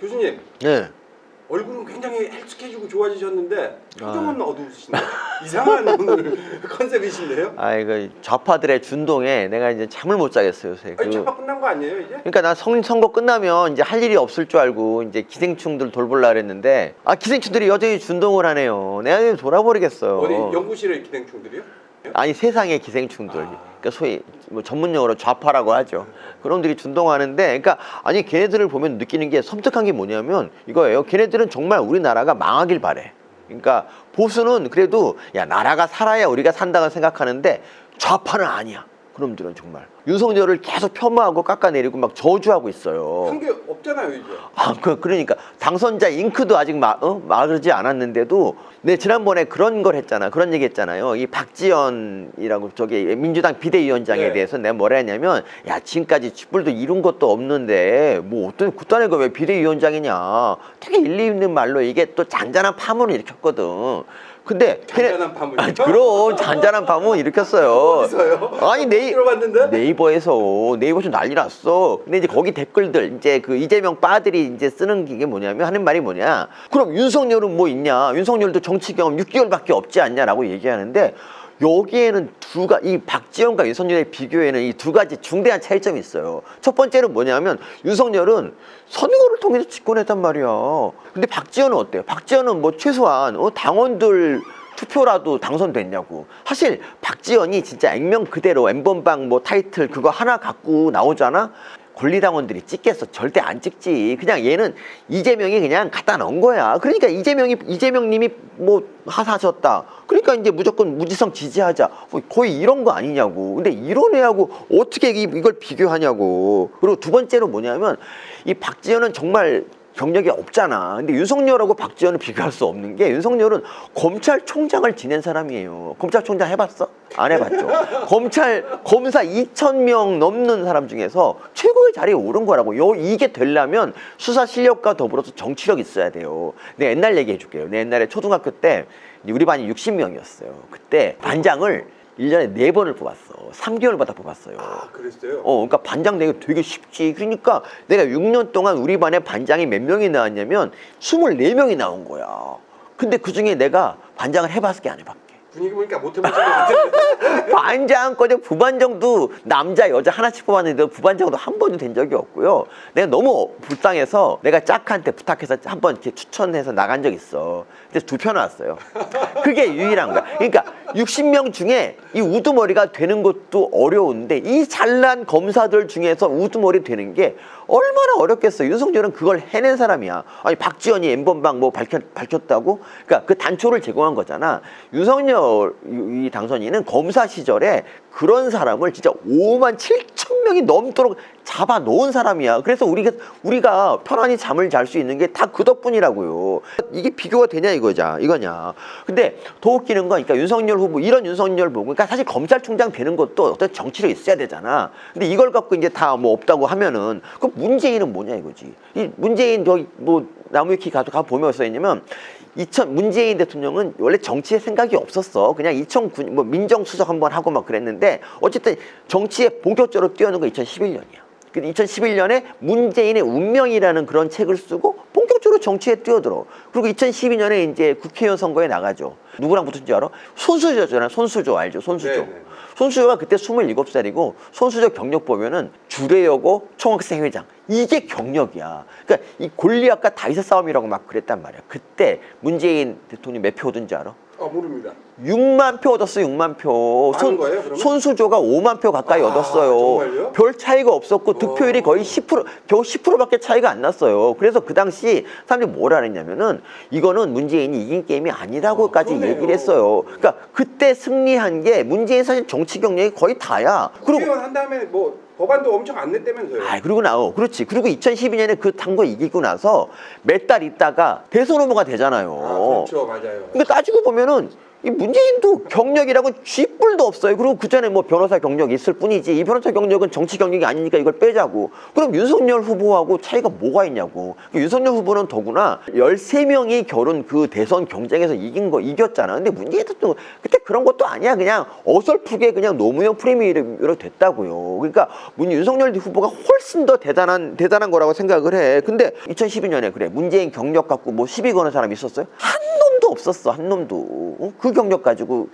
교수님. 네. 얼굴은 굉장히 헬스케지고 좋아지셨는데 표정은 어두우시네요. 이상한 오늘 컨셉이신데요? 아 이거 좌파들의 준동에 내가 이제 잠을 못 자겠어요 요새. 아니 좌파 끝난 거 아니에요 이제? 그러니까 나 선거 끝나면 이제 할 일이 없을 줄 알고 이제 기생충들 돌보려 그랬는데 아 기생충들이 여전히 준동을 하네요. 내가 이제 돌아버리겠어요. 어디 연구실에 기생충들이요? 아니 세상의 기생충들. 그러니까 소위 뭐 전문용어로 좌파라고 하죠. 그런들이 준동하는데, 그러니까 아니 걔네들을 보면 느끼는 게 섬뜩한 게 뭐냐면 이거예요. 걔네들은 정말 우리나라가 망하길 바래. 그러니까 보수는 그래도 야 나라가 살아야 우리가 산다고 생각하는데 좌파는 아니야. 그놈들은 정말 윤석열을 계속 폄하하고 깎아내리고 막 저주하고 있어요. 한 게 없잖아요 이제. 아, 그러니까 당선자 잉크도 아직 마르지 않았는데도 네 지난번에 그런 걸 했잖아. 그런 얘기 했잖아요. 이 박지원이라고 저기 민주당 비대위원장에 네. 대해서 내가 뭐라 했냐면 야 지금까지 쥐뿔도 이룬 것도 없는데 뭐 어떤 그딴 애가 왜 비대위원장이냐. 되게 일리 있는 말로 이게 또 잔잔한 파문을 일으켰거든. 근데 잔잔한 파문이요? 아니, 그럼 잔잔한 파문 일으켰어요. 어디서요? 아니 들어봤는데? 네이버에서 난리 났어. 근데 이제 거기 댓글들 이제 그 이재명 빠들이 이제 쓰는 게 뭐냐면 하는 말이 뭐냐. 그럼 윤석열은 뭐 있냐? 윤석열도 정치 경험 6개월밖에 없지 않냐라고 얘기하는데 여기에는 이 박지원과 윤석열의 비교에는 이 두 가지 중대한 차이점이 있어요. 첫 번째는 뭐냐면 윤석열은 선거를 통해서 집권했단 말이야. 근데 박지원은 어때요? 박지원은 뭐 최소한 당원들 투표라도 당선됐냐고. 사실 박지원이 진짜 액면 그대로 N번방 뭐 타이틀 그거 하나 갖고 나오잖아? 권리당원들이 찍겠어. 절대 안 찍지. 그냥 얘는 이재명이 그냥 갖다 넣은 거야. 그러니까 이재명님이 뭐 하사하셨다. 그러니까 이제 무조건 무지성 지지하자. 거의 이런 거 아니냐고. 근데 이런 애하고 어떻게 이걸 비교하냐고. 그리고 두 번째로 뭐냐면 이 박지원은 정말 경력이 없잖아. 근데 윤석열하고 박지원을 비교할 수 없는 게 윤석열은 검찰총장을 지낸 사람이에요. 검찰총장 해봤어? 안 해봤죠. 검사 2,000명 넘는 사람 중에서 최고의 자리에 오른 거라고. 이게 되려면 수사 실력과 더불어서 정치력이 있어야 돼요. 내가 옛날 얘기 해줄게요. 내 옛날에 초등학교 때 우리 반이 60명이었어요. 그때 반장을 1년에 4번을 뽑았어. 3개월마다 뽑았어요. 아, 그랬어요? 그러니까 반장 내기 되게 쉽지. 그러니까 내가 6년 동안 우리 반에 반장이 몇 명이 나왔냐면 24명이 나온 거야. 근데 그중에 내가 반장을 해봤을게 안 해봤게? 분위기 보니까 못 해보신 것 같은데. 반장, 부반장도 남자, 여자 하나씩 뽑았는데 부반장도 한 번도 된 적이 없고요. 내가 너무 불쌍해서 내가 짝한테 부탁해서 한 번 이렇게 추천해서 나간 적 있어. 그래서 2표 나왔어요. 그게 유일한 거야. 그러니까 60명 중에 이 우두머리가 되는 것도 어려운데 이 잘난 검사들 중에서 우두머리 되는 게 얼마나 어렵겠어. 윤석열은 그걸 해낸 사람이야. 아니 박지원이 N번방 뭐 밝혔다고? 그러니까 그 단초를 제공한 거잖아. 윤석열 이 당선인은 검사 시절에 그런 사람을 진짜 5만 7천 명이 넘도록 잡아 놓은 사람이야. 그래서 우리가 편안히 잠을 잘 수 있는 게 다 그 덕분이라고요. 이게 비교가 되냐 이거냐. 근데 더 웃기는 건 그러니까 윤석열 후보 이런 윤석열 보고 그러니까 사실 검찰총장 되는 것도 어떤 정치력이 있어야 되잖아. 근데 이걸 갖고 이제 다 뭐 없다고 하면은 그 문재인은 뭐냐 이거지. 이 문재인 저기 뭐 나무위키 가 보면 써 있냐면 문재인 대통령은 원래 정치에 생각이 없었어. 그냥 2009년 뭐 민정수석 한번 하고 막 그랬는데 어쨌든 정치에 본격적으로 뛰어든 건 2011년이야. 2011년에 문재인의 운명이라는 그런 책을 쓰고 본격적으로 정치에 뛰어들어. 그리고 2012년에 이제 국회의원 선거에 나가죠. 누구랑 붙은지 알아? 손수조잖아. 손수조 알죠? 손수조. 네네. 손수조가 그때 27살이고 손수조 경력 보면은 주례여고 총학생회장. 이게 경력이야. 그러니까 이 골리앗과 다윗의 싸움이라고 막 그랬단 말이야. 그때 문재인 대통령이 몇 표 얻은지 알아? 모릅니다. 6만 표 얻었어. 6만 표. 거예요, 손수조가 5만 표 가까이 얻었어요. 정말요? 별 차이가 없었고 득표율이 거의 10% 겨우 10%밖에 차이가 안 났어요. 그래서 그 당시 사람들이 뭐라 그랬냐면은 이거는 문재인이 이긴 게임이 아니라고까지 얘기를 했어요. 그러니까 그때 승리한 게 문재인 사실 정치 경력이 거의 다야. 그리고 한 다음에 뭐 법안도 엄청 안 냈다면서요. 그렇지. 그리고 2012년에 그 탄 거 이기고 나서 몇 달 있다가 대선 후보가 되잖아요. 그렇죠, 맞아요. 그러니까 따지고 보면은 이 문재인도 경력이라고 쥐뿔도 없어요. 그리고 그 전에 뭐 변호사 경력이 있을 뿐이지 이 변호사 경력은 정치 경력이 아니니까 이걸 빼자고. 그럼 윤석열 후보하고 차이가 뭐가 있냐고. 윤석열 후보는 더구나 13명이 결혼 그 대선 경쟁에서 이겼잖아. 근데 문재인 대통령 그때 그런 것도 아니야. 그냥 어설프게 그냥 노무현 프리미어로 됐다고요. 그러니까 윤석열 후보가 훨씬 더 대단한 거라고 생각을 해. 근데 2012년에 그래 문재인 경력 갖고 뭐 시비 거는 사람 있었어요? 한 놈도 없었어. 한 놈도. 그 경력 가지고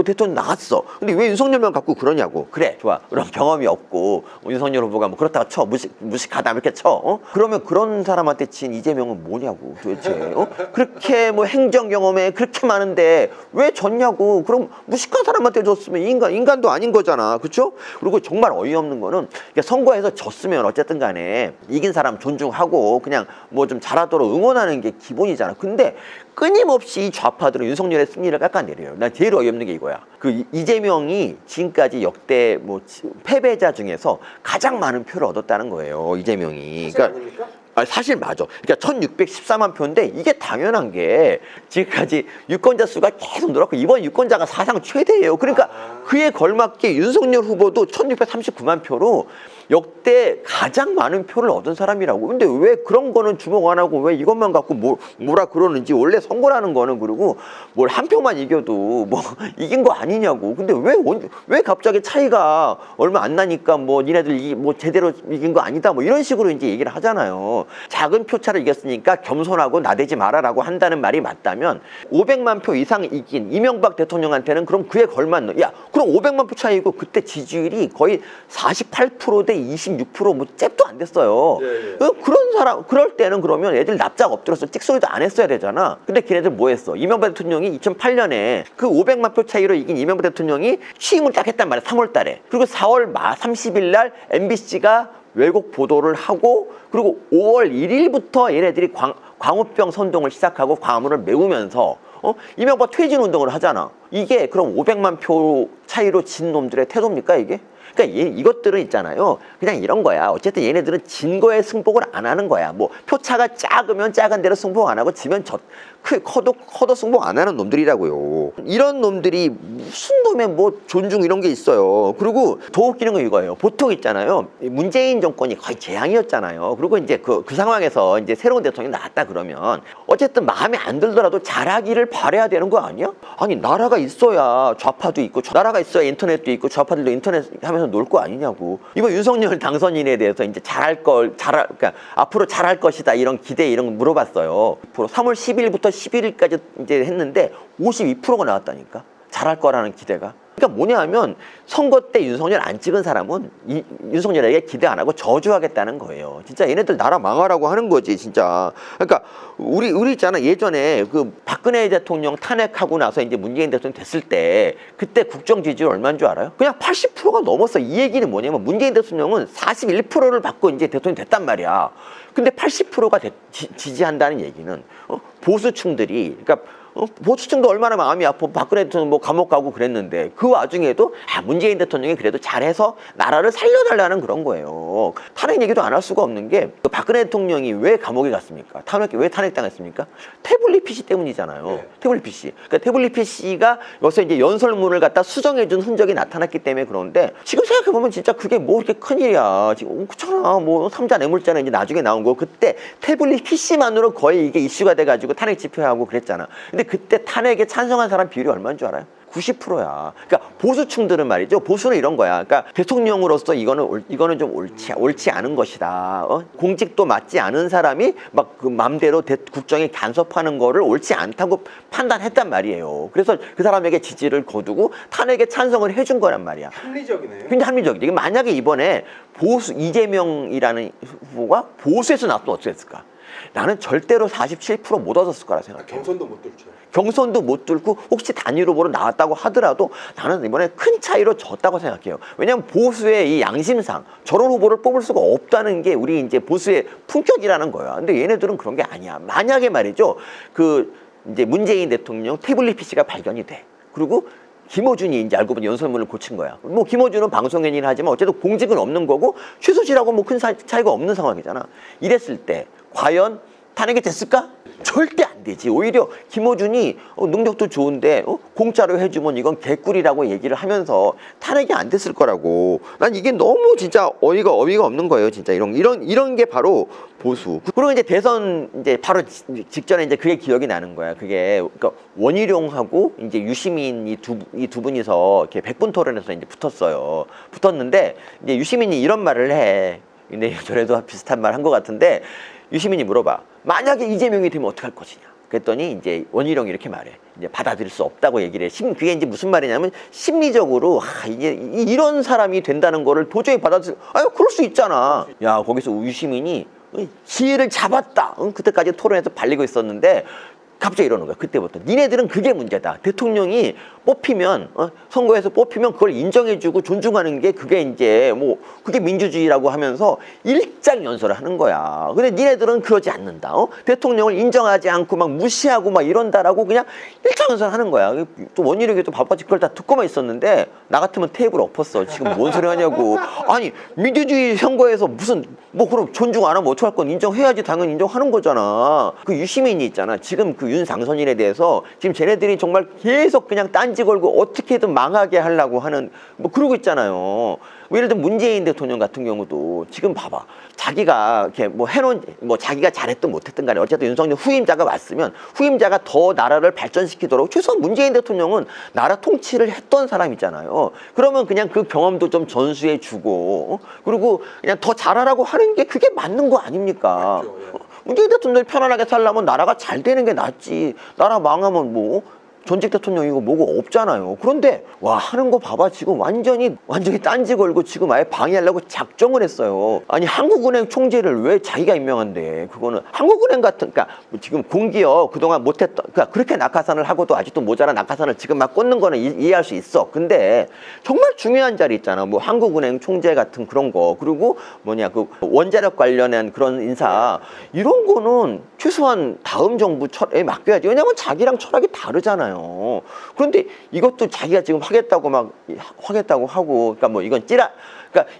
대통령 나갔어. 근데 왜 윤석열만 갖고 그러냐고. 그래 좋아. 그럼 경험이 없고 윤석열 후보가 뭐 그렇다가 쳐 무식하다 이렇게 쳐. 그러면 그런 사람한테 진 이재명은 뭐냐고 도대체. 그렇게 뭐 행정 경험에 그렇게 많은데 왜 졌냐고. 그럼 무식한 사람한테 줬으면 인간도 아닌 거잖아. 그렇죠? 그리고 정말 어이없는 거는 선거에서 졌으면 어쨌든 간에 이긴 사람 존중하고 그냥 뭐 좀 잘하도록 응원하는 게 기본이잖아. 근데 끊임없이 이 좌파들은 윤석열의 승리를 깎아내려요. 난 제일 어이없는 게 이거야. 그 이재명이 지금까지 역대 뭐 패배자 중에서 가장 많은 표를 얻었다는 거예요. 이재명이. 사실 아닙니까? 사실 맞아. 그러니까 1614만 표인데 이게 당연한 게 지금까지 유권자 수가 계속 늘었고 이번 유권자가 사상 최대예요. 그러니까 그에 걸맞게 윤석열 후보도 1639만 표로 역대 가장 많은 표를 얻은 사람이라고. 근데 왜 그런 거는 주목 안 하고 왜 이것만 갖고 뭐라 그러는지. 원래 선거라는 거는 그리고 뭘 한 표만 이겨도 뭐 이긴 거 아니냐고. 근데 왜 갑자기 차이가 얼마 안 나니까 뭐 니네들 뭐 제대로 이긴 거 아니다 뭐 이런 식으로 이제 얘기를 하잖아요. 작은 표차를 이겼으니까 겸손하고 나대지 마라라고 한다는 말이 맞다면 500만 표 이상 이긴 이명박 대통령한테는 그럼 그에 걸맞는 야 그럼 500만 표 차이고 그때 지지율이 거의 48% 대 26%뭐 잽도 안 됐어요. 예. 그런 사람 그럴 때는 그러면 애들 납작 엎드려서 찍소리도 안 했어야 되잖아. 근데 걔네들 뭐 했어? 이명박 대통령이 2008년에 그 500만 표 차이로 이긴 이명박 대통령이 취임을 딱 했단 말이야. 3월 달에. 그리고 4월 30일 날 MBC가 왜곡 보도를 하고 그리고 5월 1일부터 얘네들이 광우병 선동을 시작하고 광우를 메우면서 이명박 퇴진 운동을 하잖아. 이게 그럼 500만 표 차이로 진 놈들의 태도입니까 이게? 그러니까 이것들은 있잖아요. 그냥 이런 거야. 어쨌든 얘네들은 진 거에 승복을 안 하는 거야. 뭐 표차가 작으면 작은 대로 승복 안 하고 지면 커도 승복 안 하는 놈들이라고요. 이런 놈들이 무슨 놈의 뭐 존중 이런 게 있어요. 그리고 더 웃기는 건 이거예요. 보통 있잖아요. 문재인 정권이 거의 재앙이었잖아요. 그리고 이제 그 상황에서 이제 새로운 대통령이 나왔다 그러면 어쨌든 마음에 안 들더라도 잘하기를 바라야 되는 거 아니야? 아니 나라가 있어야 좌파도 있고 나라가 있어야 인터넷도 있고 좌파들도 인터넷 하면서 놀 거 아니냐고. 이번 윤석열 당선인에 대해서 이제 그러니까 앞으로 잘할 것이다 이런 기대 이런 거 물어봤어요. 3월 10일부터 11일까지 이제 했는데 52%가 나왔다니까. 잘할 거라는 기대가. 그러니까 뭐냐 하면 선거 때 윤석열 안 찍은 사람은 윤석열에게 기대 안 하고 저주하겠다는 거예요. 진짜 얘네들 나라 망하라고 하는 거지 진짜. 그러니까 우리 있잖아. 예전에 그 박근혜 대통령 탄핵하고 나서 이제 문재인 대통령 됐을 때 그때 국정 지지율 얼마인 줄 알아요? 그냥 80%가 넘었어. 이 얘기는 뭐냐면 문재인 대통령은 41%를 받고 이제 대통령 됐단 말이야. 근데 80%가 지지한다는 얘기는 보수층들이 그러니까 보수층도 얼마나 마음이 아파. 박근혜 대통령 뭐 감옥 가고 그랬는데 그 와중에도 문재인 대통령이 그래도 잘해서 나라를 살려달라는 그런 거예요. 탄핵 얘기도 안 할 수가 없는 게 박근혜 대통령이 왜 감옥에 갔습니까? 왜 탄핵당했습니까? 태블릿 PC 때문이잖아요. 네. 태블릿 PC. 그러니까 태블릿 PC가 여기서 이제 연설문을 갖다 수정해준 흔적이 나타났기 때문에 그런데 지금 생각해보면 진짜 그게 뭐 그렇게 큰일이야. 지금 그렇잖아. 뭐 삼자 뇌물죄는 이제 나중에 나온 거. 그때 태블릿 PC만으로 거의 이게 이슈가 돼가지고 탄핵 집회하고 그랬잖아. 근데 그때 탄핵에 찬성한 사람 비율이 얼마인 줄 알아요? 90%야. 그러니까 보수층들은 말이죠. 보수는 이런 거야. 그러니까 대통령으로서 이거는 좀 옳지 않은 것이다. 공직도 맞지 않은 사람이 막 그 맘대로 국정에 간섭하는 거를 옳지 않다고 판단했단 말이에요. 그래서 그 사람에게 지지를 거두고 탄핵에 찬성을 해준 거란 말이야. 합리적이네요. 근데 합리적이지. 만약에 이번에 이재명이라는 후보가 보수에서 나왔으면 어떻게 했을까? 나는 절대로 47% 못 얻었을 거라 생각해. 경선도 못 뚫죠. 경선도 못 뚫고 혹시 단일 후보로 나왔다고 하더라도 나는 이번에 큰 차이로 졌다고 생각해요. 왜냐하면 보수의 이 양심상 저런 후보를 뽑을 수가 없다는 게 우리 이제 보수의 품격이라는 거야. 근데 얘네들은 그런 게 아니야. 만약에 말이죠. 그 이제 문재인 대통령 태블릿 PC가 발견이 돼. 그리고 김어준이 이제 알고 보니 연설문을 고친 거야. 뭐 김어준은 방송인이긴 하지만 어쨌든 공직은 없는 거고 최소실하고 뭐 큰 차이가 없는 상황이잖아. 이랬을 때 과연 탄핵이 됐을까? 절대 안 되지. 오히려 김어준이 능력도 좋은데 공짜로 해주면 이건 개꿀이라고 얘기를 하면서 탄핵이 안 됐을 거라고. 난 이게 너무 진짜 어이가 없는 거예요. 진짜 이런 게 바로 보수. 그리고 이제 대선 이제 바로 직전에 이제 그게 기억이 나는 거야. 그게 그러니까 원희룡하고 이제 유시민 이 두 분이서 이렇게 백분 토론에서 이제 붙었는데 이제 유시민이 이런 말을 해. 근데 전에도 비슷한 말 한 것 같은데 유시민이 물어봐. 만약에 이재명이 되면 어떡할 것이냐. 그랬더니 이제 원희룡이 이렇게 말해. 이제 받아들일 수 없다고 얘기를 해. 그게 이제 무슨 말이냐면 심리적으로 이게 이런 사람이 된다는 거를 도저히 그럴 수 있잖아. 야, 거기서 유시민이 기회를 잡았다. 그때까지 토론에서 발리고 있었는데 갑자기 이러는 거야. 그때부터 니네들은 그게 문제다. 대통령이 뽑히면 선거에서 뽑히면 그걸 인정해주고 존중하는 게 그게 이제 뭐 그게 민주주의라고 하면서 일장연설을 하는 거야. 근데 니네들은 그러지 않는다. 대통령을 인정하지 않고 막 무시하고 막 이런다라고 그냥 일장연설 하는 거야. 또 원희룡이 또 바빠지 그걸 다 듣고만 있었는데 나 같으면 테이블 엎었어. 지금 뭔 소리 하냐고. 아니 민주주의 선거에서 무슨 뭐 그럼 존중 안 하면 어떡할 건 인정해야지. 당연히 인정하는 거잖아. 그 유시민이 있잖아. 지금 그 윤상선인에 대해서 지금 쟤네들이 정말 계속 그냥 딴지 걸고 어떻게든 망하게 하려고 하는 뭐 그러고 있잖아요. 예를 들면 문재인 대통령 같은 경우도 지금 봐봐. 자기가 이렇게 뭐 해놓은 뭐 자기가 잘했든 못했든 간에 어쨌든 윤석열 후임자가 왔으면 후임자가 더 나라를 발전시키도록 최소한 문재인 대통령은 나라 통치를 했던 사람이잖아요. 그러면 그냥 그 경험도 좀 전수해 주고 그리고 그냥 더 잘하라고 하는 게 그게 맞는 거 아닙니까? 맞죠, 예. 문재인 대통령이 편안하게 살려면 나라가 잘 되는 게 낫지. 나라 망하면 뭐 전직 대통령이고 뭐고 없잖아요. 그런데 와 하는 거 봐봐. 지금 완전히 딴지 걸고 지금 아예 방해하려고 작정을 했어요. 아니 한국은행 총재를 왜 자기가 임명한대. 그거는 한국은행 같은 그러니까 지금 공기업 그동안 못했던 그러니까 그렇게 낙하산을 하고도 아직도 모자란 낙하산을 지금 막 꽂는 거는 이해할 수 있어. 근데 정말 중요한 자리 있잖아. 뭐 한국은행 총재 같은 그런 거 그리고 그 원자력 관련한 그런 인사 이런 거는 최소한 다음 정부에 맡겨야지. 왜냐면 자기랑 철학이 다르잖아요. 그런데 이것도 자기가 지금 하겠다고 하고, 그러니까 뭐 이건 그러니까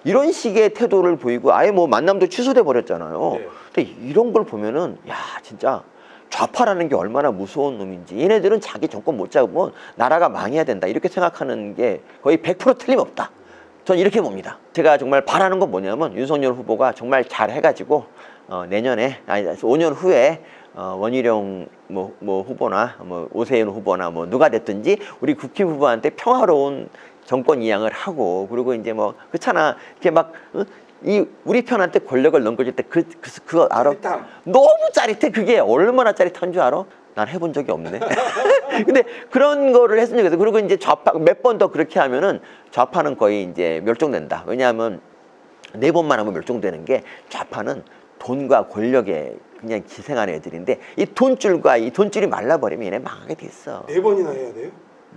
이런 식의 태도를 보이고 아예 뭐 만남도 취소돼 버렸잖아요. 네. 근데 이런 걸 보면은 야 진짜 좌파라는 게 얼마나 무서운 놈인지. 얘네들은 자기 정권 못 잡으면 나라가 망해야 된다 이렇게 생각하는 게 거의 100% 틀림없다. 전 이렇게 봅니다. 제가 정말 바라는 건 뭐냐면 윤석열 후보가 정말 잘 해가지고 내년에 5년 후에 원희룡 후보나 오세훈 후보나 누가 됐든지 우리 국힘 후보한테 평화로운 정권 이양을 하고 그리고 이제 그렇잖아. 이렇게 우리 편한테 권력을 넘겨줄 때 그거 알아? 짜릿함. 너무 짜릿해. 그게 얼마나 짜릿한 줄 알아? 난 해본 적이 없네. 근데 그런 거를 했으면 좋겠어. 그리고 이제 좌파 몇 번 더 그렇게 하면은 좌파는 거의 이제 멸종된다. 왜냐하면 4번만 하면 멸종되는 게 좌파는 돈과 권력에 그냥 기생하는 애들인데 이 돈줄이 말라버리면 얘네 망하게 돼 있어. 4번이나 해야 돼요?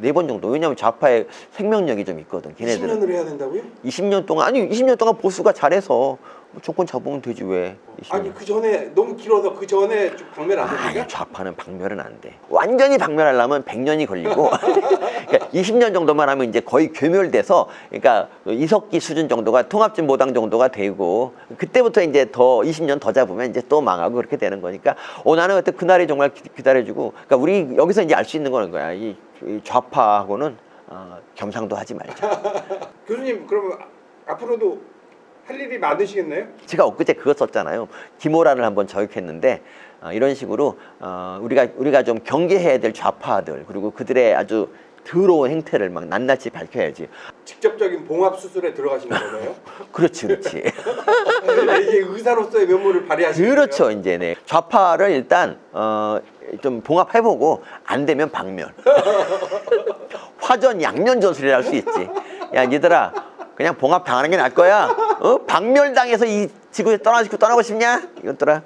4번 정도. 왜냐면 좌파의 생명력이 좀 있거든. 걔네들은 10년을 해야 된다고요? 20년 동안 보수가 잘해서 정권 잡으면 되지 왜? 20년. 아니 그 전에 너무 길어서 그 전에 좀 박멸 안 됩니까? 아니 좌파는 박멸은 안 돼. 완전히 박멸하려면 100년이 걸리고 그러니까 20년 정도만 하면 이제 거의 괴멸돼서 그러니까 이석기 수준 정도가 통합진보당 정도가 되고 그때부터 이제 더 20년 더 잡으면 이제 또 망하고 그렇게 되는 거니까 나는 그때 그날이 정말 기다려주고 그러니까 우리 여기서 이제 알 수 있는 거는 거야. 이 좌파하고는 겸상도 하지 말자. 교수님 그러면 앞으로도 할 일이 많으시겠네요? 제가 엊그제 그거 썼잖아요. 기모란을 한번 저격했는데 이런 식으로 우리가 좀 경계해야 될 좌파들 그리고 그들의 아주 더러운 행태를 막 낱낱이 밝혀야지. 직접적인 봉합 수술에 들어가시는 거예요? 그렇지. 이게 의사로서의 면모를 발휘하시는 거예요? 그렇죠. 이제 네. 좌파를 일단 좀 봉합해보고 안 되면 박멸. 화전 양면 전술이라 할 수 있지. 야 니들아 그냥 봉합 당하는 게 나을 거야. 박멸당해서 이 지구에 떠나고 싶냐? 이것들아.